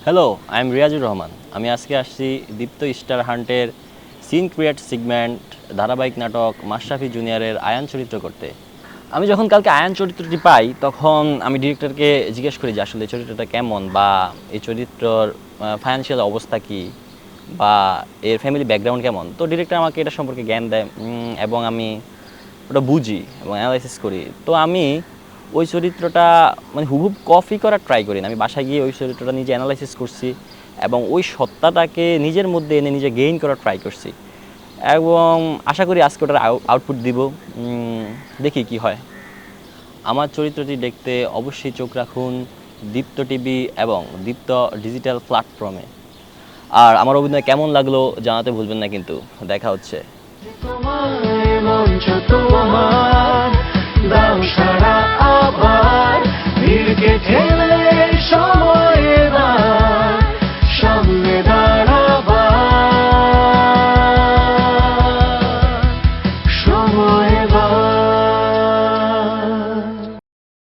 Hello, I am Riazur Rahman. আমি আজকে আসছি দীপ্ত স্টার হান্টের সিন ক্রিয়েট সেগমেন্ট ধারাবাহিক নাটক মাশরাফি জুনিয়রের আয়ান চরিত্র করতে। আমি যখন কালকে আয়ান চরিত্রটি পাই তখন আমি ডিরেক্টরকে জিজ্ঞেস করি যে আসলে এই চরিত্রটা কেমন বা এই চরিত্রর ফাইন্যান্সিয়াল অবস্থা কী বা এর ফ্যামিলি ব্যাকগ্রাউন্ড কেমন। তো ডিরেক্টর আমাকে এটা সম্পর্কে জ্ঞান দেয় এবং আমি ওটা বুঝি এবং অ্যানালাইসিস করি। তো আমি ওই চরিত্রটা মানে হুবহুব কপি করার ট্রাই করি না। আমি বাসায় গিয়ে ওই চরিত্রটা নিজে অ্যানালাইসিস করছি এবং ওই সত্তাটাকে নিজের মধ্যে এনে নিজে গেইন করার ট্রাই করছি এবং আশা করি আজকে ওটার আউটপুট দিব। দেখি কি হয়। আমার চরিত্রটি দেখতে অবশ্যই চোখ রাখুন দীপ্ত টিভি এবং দীপ্ত ডিজিটাল প্ল্যাটফর্মে। আর আমার অভিনয় কেমন লাগলো জানাতে ভুলবেন না কিন্তু। দেখা হচ্ছে। তোমায় মঞ্চ তোমার দাও সারা আবার ভিড়কে ঠেলে সময়